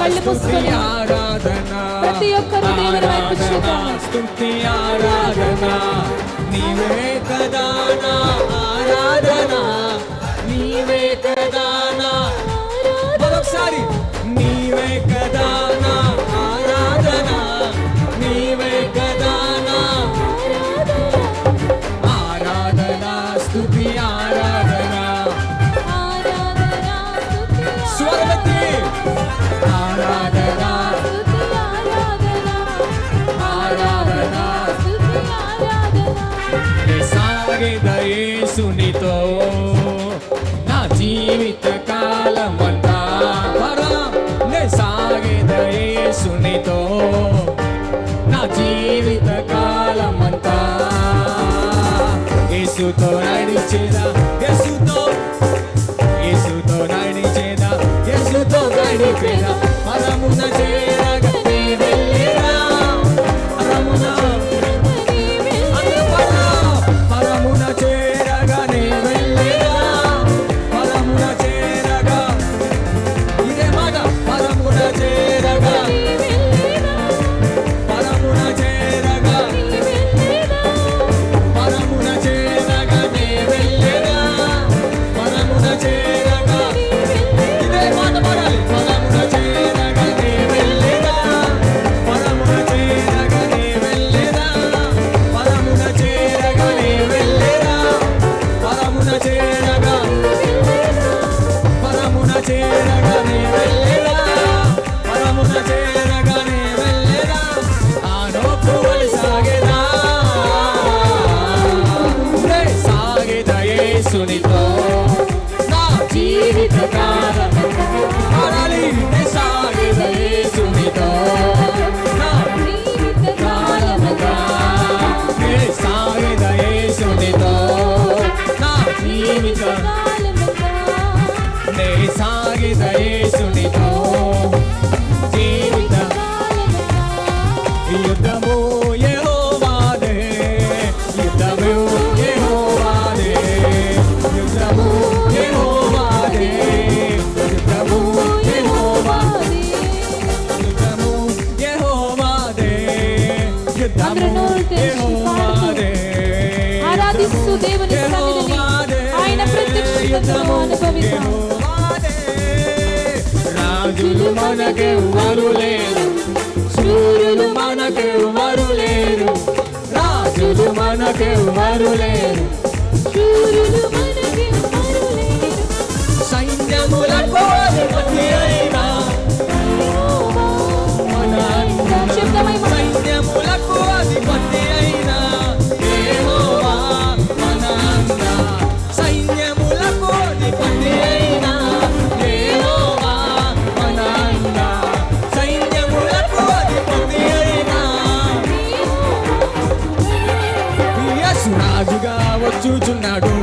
కళ్ళు మూసుకొని ప్రతి ఒక్కరు దేవుని వైపు చూద్దాం. స్తుతి ఆరాధన నీవే కదా నా ఆరాధన, నీవే కదా నా మరొకసారి నీవే కదా నా ఆరాధన, నీవే కదా నా ఆరాధన స్తుతి ఆరాధన స్వరవతి ఆరాధన సాగేద యేసునితో నా జీవిత కాలమంతా నే సాగేద యేసునితో నా జీవిత కాలమంతా యేసుతో నడిచేదా యేసుతో నడిచేదా యేసుతో గడిపేదా పరమున చేరగా నీ వెళ్ళేదా పరమున చేరగా నీ వెళ్ళేదా పరమున చేరగా ఇదే మాట పరమున చేరగా పరమున చేరగా పరమున చేరగా నీ వెళ్ళేదా పరమున చేరగా ఇదే మాట పాడాలి పరమున చేరగా నీ వెళ్ళేదా పరమున చేరగా నీ వెళ్ళేదా పరమున చేరగా నీ వెళ్ళేదా పరమున చేరగా పరమున చేరగా నీ వెళ్ళేదా పరమున చేరగా నీ వెళ్ళేదా ఆనోకువలి సాగేదా సాగేదా యేసునితో నా జీవిత కాలమంతా పాడాలి సాగేదా యేసునితో నా జీవిత కాలమంతా సాగేదా యేసునితో నా జీవిత నే సాగేదా యేసునితో జీవిత యుద్ధము యెహోవాదే యుద్ధము యెహోవాదే యుద్ధము యెహోవాదే యుద్ధము యెహోవాదే యుద్ధము యెహోవాదే యుద్ధము యెహోవాదే ఆరాధిస్తూ దేవుని సన్నిధిని ఆయన ప్రత్యక్షతను అనుభవిద్దాం. రాజులు మనకెవ్వరు లేరు, శూరులు మనకెవ్వరు లేరు, రాజులు మనకెవ్వరు లేరు, శూరులు మనకెవ్వరు లేరు. సైన్యములకు అధిపతి అయినా మన శబ్దమై సైన్యములకు అధిపతి అయినా యెహోవా మన అన్న, సైన్యములకు అధిపతి అయినా యెహోవా మన అన్న, సైన్యములకు అధిపతి అయినా యేసు రాజుగా వచ్చుచున్నాడు,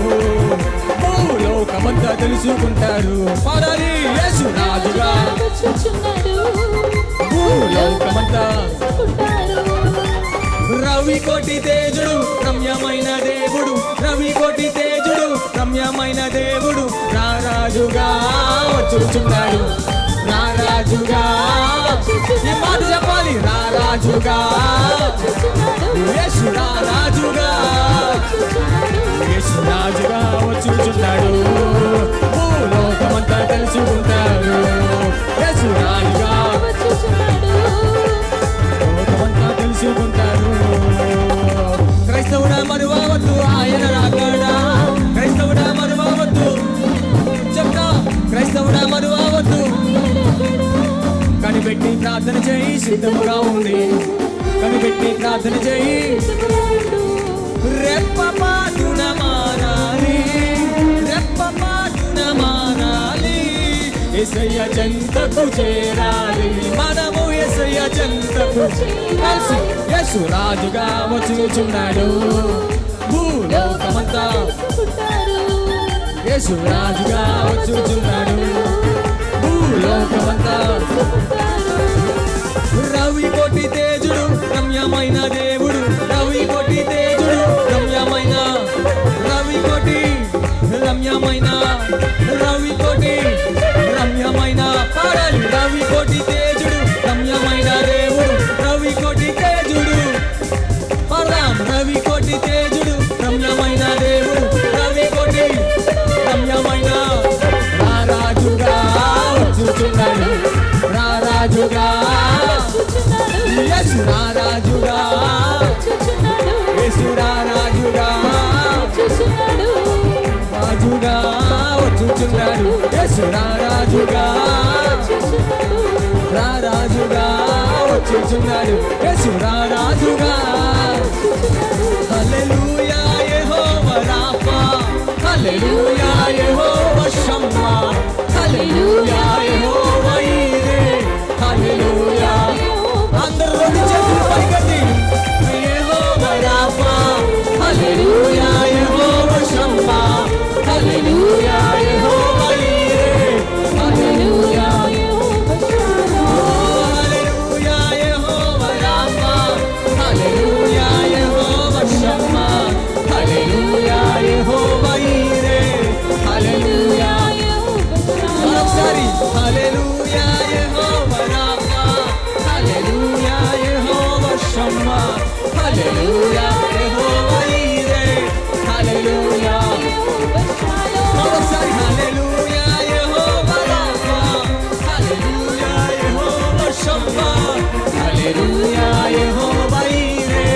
భూలోకమంతా తెలుసుకుంటారు. పాడాలి యేసు రాజుగా వచ్చుచున్నాడు, భూలోకమంతా తెలుసుకుంటారు. రవి కోటి తేజుడు రమ్యమైన దేవుడు, రవి కోటి తేజుడు రమ్యమైన దేవుడు రారాజుగా వచ్చుచున్నాడు, రారాజుగా ఈ మాట చెప్పాలి రారాజుగా యేసు రారాజుగా యేసు రాజుగా వచ్చుచున్నాడు, భూలోకమంతా తెలుసుకుంటారు. యేసు రాజుగా లోకమంతా తెలుసుకుంటారు. క్రైస్తవుడా మరువవద్దు ఆయన రాకడా, క్రైస్తవుడా మరువవద్దు చెప్తా క్రైస్తవుడా మరువవద్దు, కనిపెట్టి ప్రార్థన చేయి సిద్ధముగా ఉంది, కనిపెట్టి ప్రార్థన చేయి రెప్పపాటున మారాలి, రెప్పపాటున మారాలి, యేసయ్య చెంతకు చేరాలి, మనము యేసయ్య చెంతకు కలిసి యేసు రాజుగా వచ్చుచున్నాడు, భూలోకమంతా యేసు రాజుగా వచ్చుచున్నాడు, భూలోకమంతా రవి కోటి తేజుడు రమ్యమైన దేవుడు, రవి కోటి తేజుడు రమ్యమైన రవి కోటి రమ్యమైన రవి కోటి రమ్యమైన పాడాలి రవి కోటి తేజుడు యేసురారాజుగా వచ్చుచున్నాడు యేసురారాజుగా వచ్చుచున్నాడు రాజుగా వచ్చుచున్నాడు యేసురారాజుగా వచ్చుచున్నాడు రారాజుగా వచ్చుచున్నాడు యేసురారాజుగా హల్లెలూయా యెహోవా రాఫా హల్లెలూయా యెహోవా షమ్మా హల్లెలూయా యెహోవా ఈరే హల్లెలూయా అందరూ రెండు చేతులు పైకెత్తి యెహోవా రాఫా హల్లెలూయా యెహోవా షమ్మా హల్లెలూయా యెహోవా ఈరే హల్లెలూయా హల్లెలూయా యెహోవా రాఫా హల్లెలూయా యెహోవా షమ్మా హల్లెలూయా యెహోవా ఈరే హల్లెలూయా మరొకసారి హల్లెలూయా యెహోవా రాఫా హల్లెలూయా యెహోవా షమ్మా హల్లెలూయా యెహోవా ఈరే హల్లెలూయా మరొకసారి హల్లెలూయా యెహోవా రాఫా హల్లెలూయా యెహోవా షమ్మా హల్లెలూయా యెహోవా ఈరే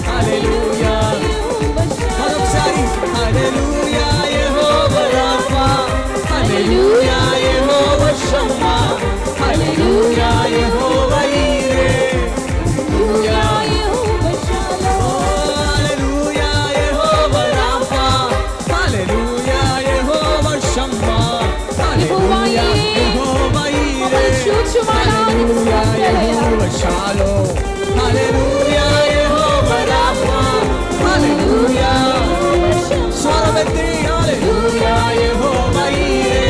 హల్లెలూయా మరొకసారి హల్లెలూయా యెహోవా రాఫా హల్లెలూయా యెహోవా షమ్మా హల్లెలూయా యెహోవా ఈరే హల్లెలూయా హల్లెలూయా యెహోవా రాఫా హల్లెలూయా యెహోవా షమ్మా హల్లెలూయా యెహోవా ఈరే హల్లెలూయా యెహోవా షాలోమ్ హల్లెలూయా యెహోవా రాఫా హల్లెలూయా స్వరమెత్తి హల్లెలూయా యెహోవా ఈరే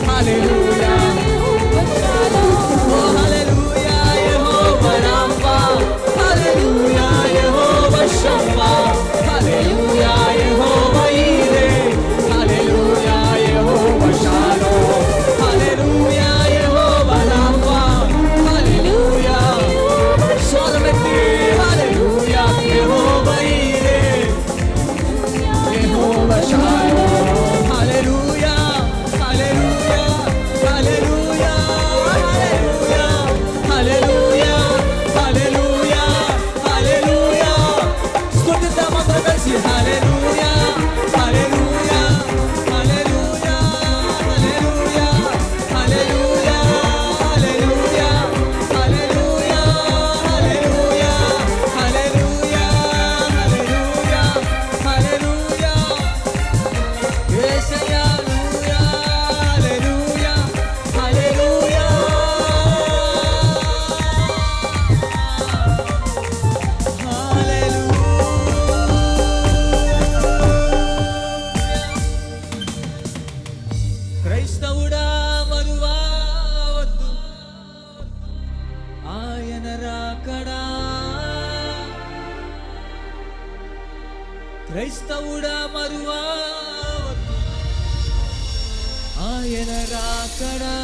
హల్లెలూయా ఓ హల్లెలూయా యెహోవా రాఫా హల్లెలూయా యెహోవా షమ్మా హల్లెలూయా యెహోవా ఈరే హల్లెలూయా యెహోవా షాలోమ్ హల్లెలూయా యెహోవా రాఫా హల్లెలూయా స్వరమెత్తి హల్లెలూయా యెహోవా ఈరే యెహోవా షాలోమ్ హల్లెలూయా హల్లెలూయా హల్లెలూయా హల్లెలూయా హల్లెలూయా హల్లెలూయా స్తుతిద్దాం అందరం కలిసి హల్లెలూయా హల్లెలూయా హల్లెలూయా హల్లెలూయా హల్లెలూయా హల్లెలూయా హల్లెలూయా హల్లెలూయా హల్లెలూయా హల్లెలూయా హల్లెలూయా యేసయ్యా హల్లెలూయా హల్లెలూయా క్రైస్తవుడా మరువవద్దు ఆయన రాకడా క్రైస్తవుడా మరువవద్దు ఆయన రాకడా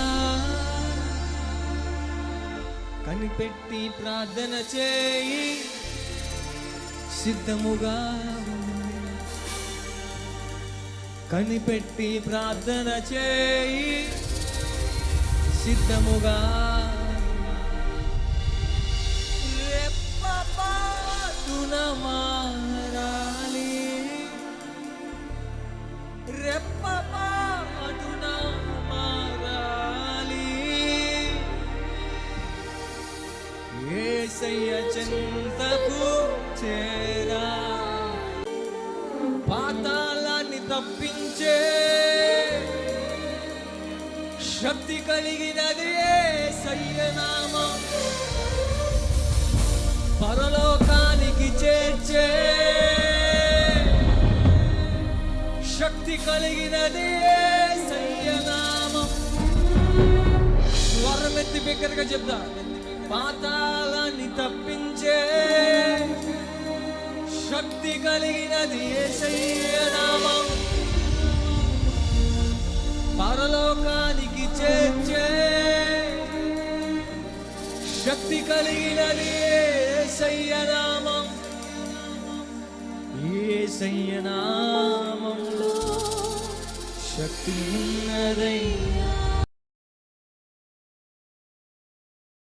కనిపెట్టి ప్రార్థన చేయి సిద్ధముగా ఉండు. కనిపెట్టి ప్రార్థన చేయి సిద్ధముగా రెప్పపాటున మారాలి రెప్పపాటున మారాలి యేసయ్య చెంతకు చేరా పాతాళాన్ని తప్పించే శక్తి కలిగినది యేసయ్య నామం పరలోకానికి చేర్చే శక్తి కలిగినది యేసయ్య నామం స్వరమెత్తి బిగ్గరగా చెప్తా పాతాళాన్ని తప్పించే శక్తి కలిగినది యేసయ్య నామం పరలోకానికి చేర్చే శక్తి కలిగినది యేసయ్య నామం యేసయ్య నామంలో శక్తి ఉన్నదయ్యా